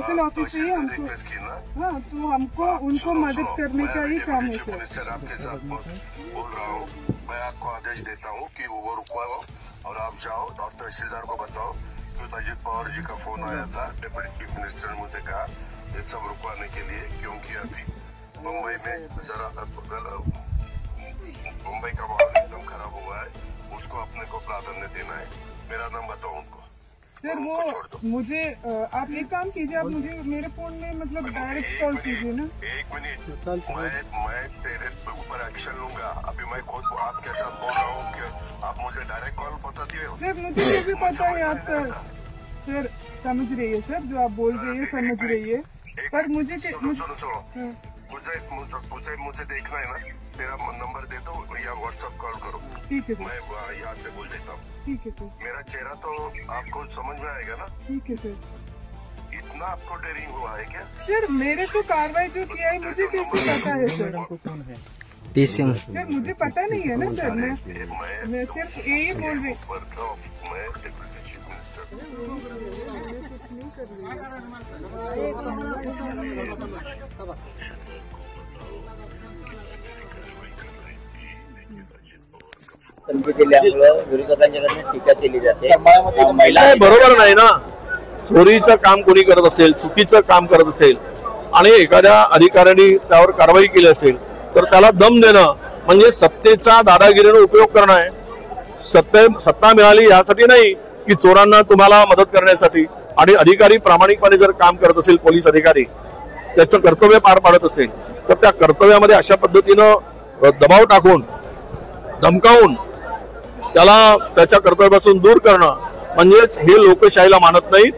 तहसील office से ही हमको, हाँ तो हमको उनको मदद करने का ही काम है सर। मिनिस्टर आपके साथ बोल रहा हूँ, मैं आपको आदेश देता हूँ कि वो रुकवाओ और आप जाओ और तहसीलदार को बताओ कि अजित पवार जी का फोन आया था, डिप्टी चीफ मिनिस्टर ने मुझे कहा ये सब रुकवाने के लिए, क्योंकि अभी मुंबई में जरा मुंबई का माहौल एकदम खराब हुआ है, उसको अपने को प्राधान्य देना है। मेरा नाम बताओ उनको सर। वो मुझे आप एक काम कीजिए, आप मुझे मेरे फोन में मतलब डायरेक्ट कॉल कीजिए ना। एक मिनट, मैं तेरे ऊपर एक्शन लूंगा। अभी मैं खुद आपके साथ बोल रहा हूँ कि आप मुझे डायरेक्ट कॉल पता दिए। सर मुझे ये भी पता है आप सर समझ रही है सर, जो आप बोल रही है समझ रही है, पर मुझे सुनो मुझे देखना है ना, तेरा नंबर दे दो या व्हाट्सएप कॉल करो। ठीक है मैं यहाँ से बोल देता हूँ। ठीक है सर। मेरा चेहरा तो आपको समझ में आएगा ना? ठीक है सर। इतना आपको डेयरिंग हुआ है क्या सर? मेरे तो कार्रवाई जो किया है मुझे कैसे पता है सर? टीसीएम सर मुझे पता नहीं है ना सर, मैं सिर्फ यही बोल रही। मैं डिप्टी चीफ मिनिस्टर विरोधकांच्याकडनं टीका केली जाते। बरोबर नाही ना, चोरीचं काम कोणी करत असेल, चुकीचं काम करत असेल आणि एखाद्या अधिकाऱ्याने त्यावर कारवाई केली असेल तर त्याला दम देणं म्हणजे सत्तेचा दादागिरीने उपयोग करणं आहे। सत्ता मिळाली यासाठी नाही की चोरांना तुम्हाला मदत करण्यासाठी, आणि अधिकारी प्रामाणिकपणे जर काम करत असेल, पोलीस अधिकारी त्याचं कर्तव्य पार पाडत असेल तर त्या कर्तव्यामध्ये अशा पद्धतीनं दबाव टाकून धमकावून त्याला त्याच्या कर्तव्यापासून दूर करणं म्हणजेच हे लोकशाहीला मानत नाहीत,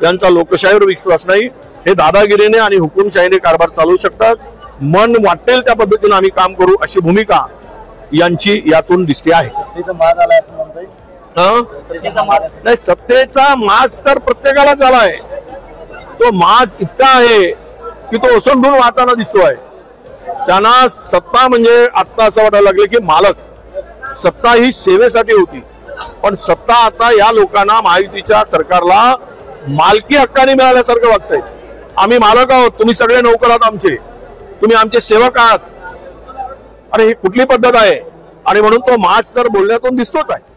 यांचा लोकशाहीवर विश्वास नाही, हे दादागिरीने आणि हुकुमशाहीने कारभार चालवू शकतात। मन वाटेल त्या पद्धतीने आम्ही काम करू अशी भूमिका यांची यातून दिसते आहे। नाही, सत्तेचा माज तर प्रत्येकाला झालाय, तो माज इतका आहे की तो ओसंडून वाहताना दिसतोय। त्यांना सत्ता म्हणजे आता असं वाटायला लागले की मालक, सत्ता ही सेवेसाठी होती, पण सत्ता आता या लोकांना, महायुतीच्या सरकारला मालकी हक्काने मिळाल्यासारखं वाटतंय। आम्ही मालक आहोत, तुम्ही सगळे नोकर आहात आमचे, तुम्ही आमचे सेवक आहात। अरे ही कुठली पद्धत आहे? आणि म्हणून तो माज तर बोलण्यातून दिसतोच आहे।